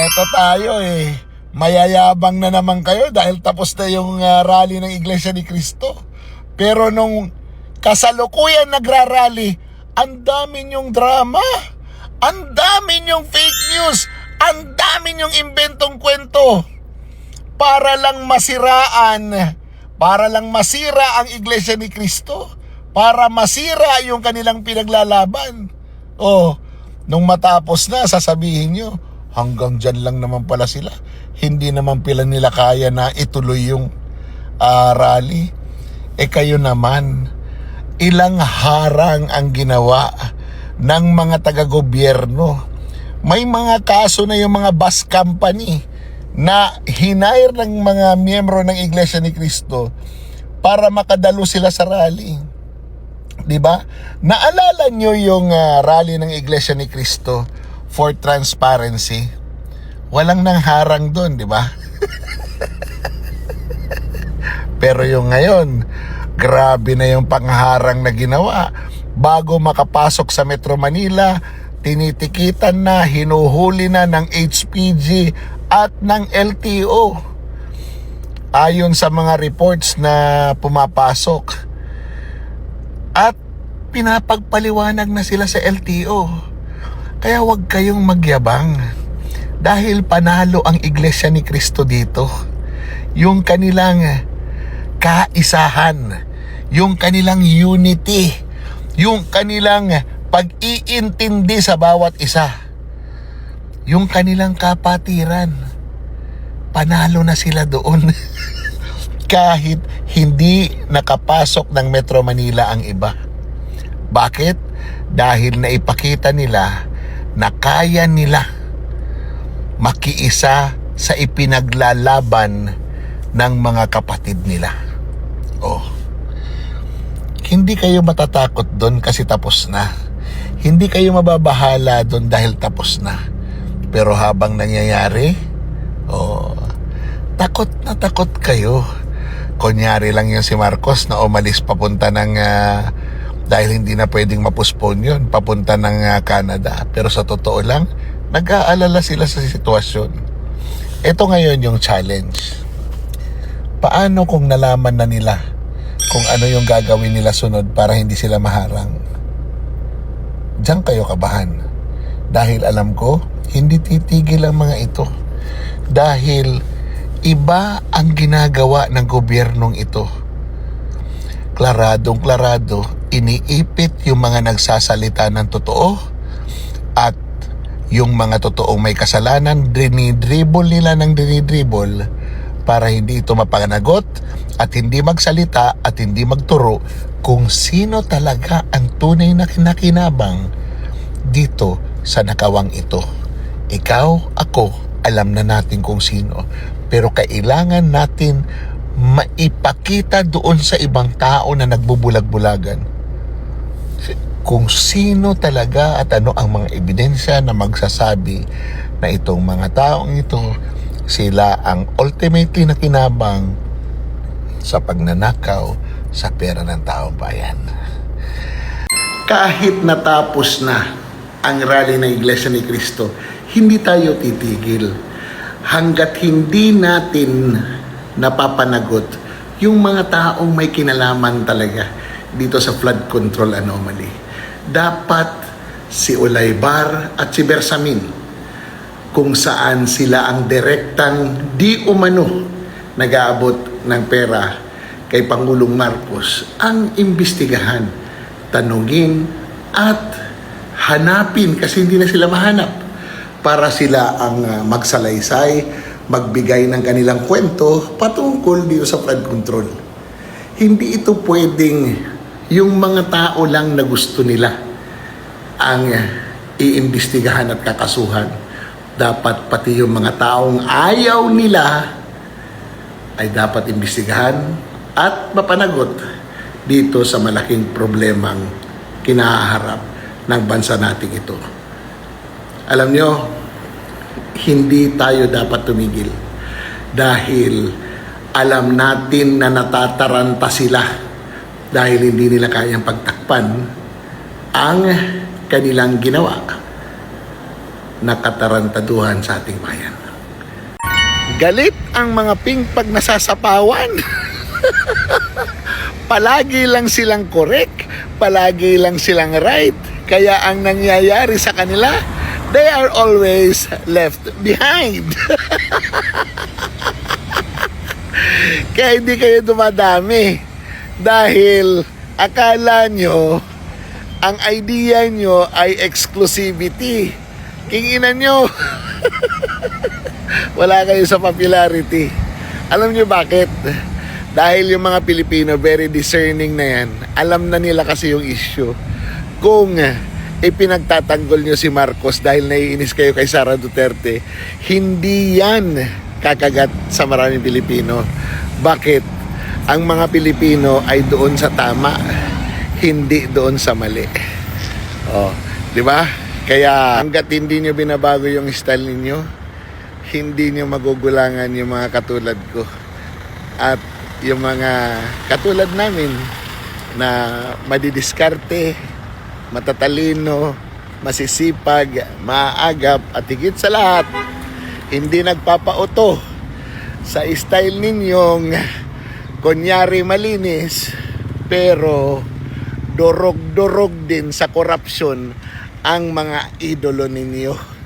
Eto tayo mayayabang na naman kayo dahil tapos na yung rally ng Iglesia ni Cristo. Pero nung kasalukuyan nagrarally, ang dami niyong drama, ang dami niyong fake news, ang dami niyong inventong kwento para lang masiraan, para lang masira ang Iglesia ni Cristo, para masira yung kanilang pinaglalaban. Nung matapos na, sasabihin nyo, hanggang dyan lang naman pala sila. Hindi naman pala nila kaya na ituloy yung rally. Kayo naman, ilang harang ang ginawa ng mga taga-gobyerno. May mga kaso na yung mga bus company na hinire ng mga miyembro ng Iglesia ni Cristo para makadalo sila sa rally. Diba? Naalala nyo yung rally ng Iglesia ni Cristo for transparency? Walang nangharang doon, di ba? Pero yung ngayon, grabe na yung pangharang na ginawa. Bago makapasok sa Metro Manila, tinitikitan na, hinuhuli na ng HPG at ng LTO. Ayon sa mga reports na pumapasok. At pinapagpaliwanag na sila sa LTO. Kaya huwag kayong magyabang. Dahil panalo ang Iglesia ni Cristo dito. Yung kanilang kaisahan, yung kanilang unity, yung kanilang pag-iintindi sa bawat isa, yung kanilang kapatiran, panalo na sila doon. Kahit hindi nakapasok ng Metro Manila ang iba. Bakit? Dahil naipakita nila na kaya nila makiisa sa ipinaglalaban ng mga kapatid nila. Hindi kayo matatakot doon kasi tapos na. Hindi kayo mababahala doon dahil tapos na. Pero habang nangyayari, takot na takot kayo. Kunyari lang yung si Marcos na umalis papunta ng dahil hindi na pwedeng mapuspone yun, papunta ng Canada. Pero sa totoo lang, nag-aalala sila sa sitwasyon. Ito ngayon yung challenge. Paano kung nalaman na nila kung ano yung gagawin nila sunod para hindi sila maharang? Diyan kayo kabahan. Dahil alam ko, hindi titigil ang mga ito. Dahil iba ang ginagawa ng gobyernong ito. Klaradong-klarado, iniipit yung mga nagsasalita ng totoo at yung mga totoong may kasalanan, dinidribble nila ng dinidribble para hindi ito mapanagot at hindi magsalita at hindi magturo kung sino talaga ang tunay na nakinabang dito sa nakawang ito. Ikaw, ako, alam na natin kung sino. Pero kailangan natin maipakita doon sa ibang tao na nagbubulag-bulagan kung sino talaga at ano ang mga ebidensya na magsasabi na itong mga taong ito, sila ang ultimately nakinabang sa pagnanakaw sa pera ng taong bayan. Kahit natapos na ang rally ng Iglesia ni Cristo, hindi tayo titigil hanggat hindi natin napapanagot yung mga taong may kinalaman talaga dito sa flood control anomaly. Dapat si Olaybar at si Bersamin, kung saan sila ang direktang di umano nag-aabot ng pera kay Pangulong Marcos, ang imbestigahan, tanungin at hanapin kasi hindi na sila mahanap para sila ang magsalaysay, magbigay ng kanilang kwento patungkol dito sa flood control. Hindi ito pwedeng yung mga tao lang na gusto nila ang iimbestigahan at kakasuhan. Dapat pati yung mga taong ayaw nila ay dapat imbestigahan at mapanagot dito sa malaking problemang kinaharap ng bansa nating ito. Alam nyo, hindi tayo dapat tumigil dahil alam natin na natataranta sila dahil hindi nila kayang pagtakpan ang kanilang ginawa. na katarantaduhan sa ating bayan. Galit ang mga ping pag nasasapawan. Palagi lang silang correct, palagi lang silang right. Kaya ang nangyayari sa kanila, they are always left behind. Kaya hindi kayo dumadami. Dahil akala nyo, ang idea nyo ay exclusivity. Kinginan nyo. Wala kayo sa popularity. Alam nyo bakit? Dahil yung mga Pilipino, very discerning na yan. Alam na nila kasi yung issue. Kung ipinagtatanggol nyo si Marcos dahil naiinis kayo kay Sara Duterte, hindi yan kakagat sa maraming Pilipino. Bakit? Ang mga Pilipino ay doon sa tama, hindi doon sa mali. Oh, di ba? Kaya hangga't hindi nyo binabago yung style ninyo, hindi nyo magugulangan yung mga katulad ko. At yung mga katulad namin na madidiskarte, matatalino, masisipag, maaagap, at higit sa lahat, hindi nagpapauto sa style ninyong kunyari malinis, pero durog-durog din sa korupsyon ang mga idolo ninyo.